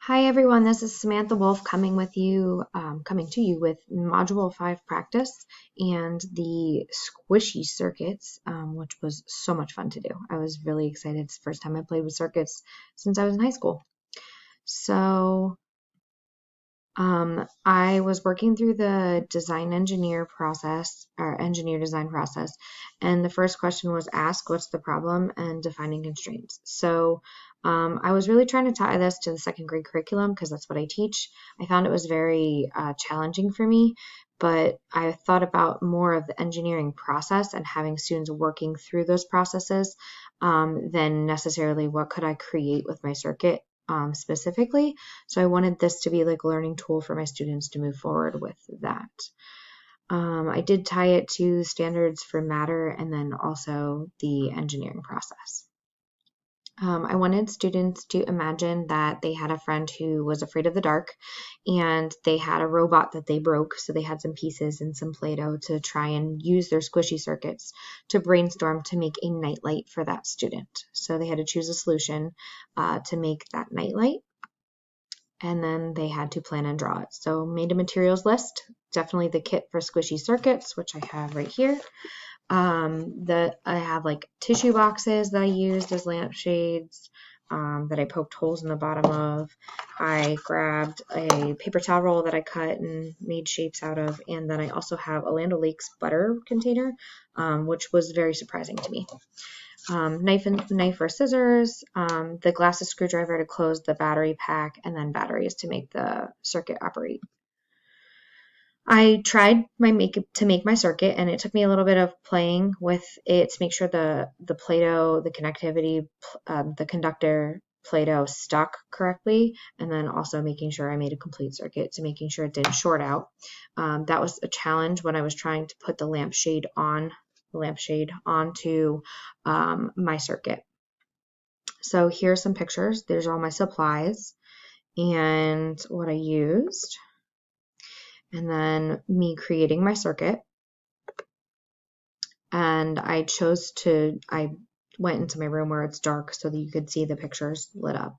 Hi everyone, this is Samantha Wolfe coming to you with Module 5 practice and the squishy circuits, which was so much fun to do. I was really excited. It's the first time I played with circuits since I was in high school. So I was working through the design engineer process or engineer design process, and the first question was ask what's the problem and defining constraints. So I was really trying to tie this to the second grade curriculum because that's what I teach. I found it was very challenging for me, but I thought about more of the engineering process and having students working through those processes than necessarily what could I create with my circuit specifically. So I wanted this to be like a learning tool for my students to move forward with that. I did tie it to standards for matter and then also the engineering process. I wanted students to imagine that they had a friend who was afraid of the dark and they had a robot that they broke. So they had some pieces and some Play-Doh to try and use their squishy circuits to brainstorm to make a nightlight for that student. So they had to choose a solution to make that nightlight. And then they had to plan and draw it. So made a materials list, definitely the kit for squishy circuits, which I have right here. I have like tissue boxes that I used as lampshades that I poked holes in the bottom of. I grabbed a paper towel roll that I cut and made shapes out of, and then I also have a Land O'Lakes butter container, which was very surprising to me. Knife or scissors, the glasses screwdriver to close the battery pack, and then batteries to make the circuit operate. I tried to make my circuit, and it took me a little bit of playing with it to make sure the Play-Doh, the connectivity, the conductor Play-Doh stuck correctly, and then also making sure I made a complete circuit to making sure it didn't short out. That was a challenge when I was trying to put the lampshade onto my circuit. So here's some pictures. There's all my supplies and what I used, and then me creating my circuit. And I went into my room where it's dark so that you could see the pictures lit up.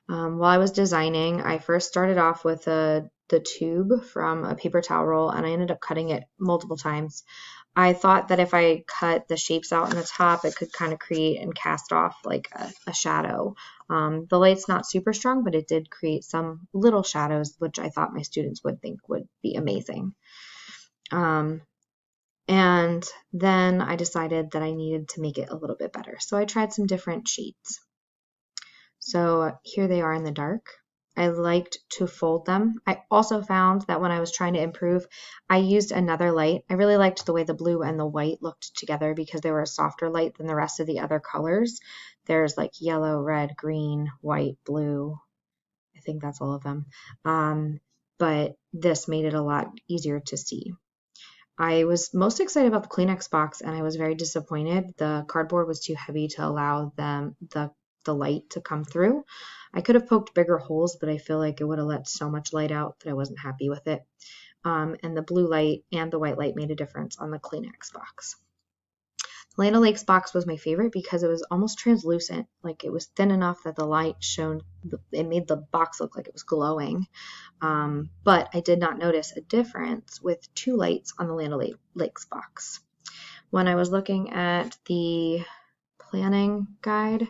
While I was designing, I first started off with the tube from a paper towel roll, and I ended up cutting it multiple times. I thought that if I cut the shapes out in the top, it could kind of create and cast off like a shadow. The light's not super strong, but it did create some little shadows, which I thought my students would think would be amazing. And then I decided that I needed to make it a little bit better. So I tried some different shades. So here they are in the dark. I liked to fold them. I also found that when I was trying to improve, I used another light. I really liked the way the blue and the white looked together because they were a softer light than the rest of the other colors. There's like yellow, red, green, white, blue. I think that's all of them. But this made it a lot easier to see. I was most excited about the Kleenex box, and I was very disappointed. The cardboard was too heavy to allow the light to come through. I could have poked bigger holes, but I feel like it would have let so much light out that I wasn't happy with it. And the blue light and the white light made a difference on the Kleenex box. The Land O'Lakes box was my favorite because it was almost translucent. Like it was thin enough that the light shone, it made the box look like it was glowing. But I did not notice a difference with two lights on the Land O'Lakes box. When I was looking at the planning guide,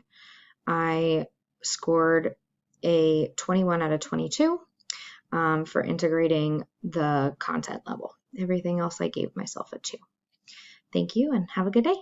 I scored a 21 out of 22 for integrating the content level. Everything else I gave myself a 2. Thank you and have a good day.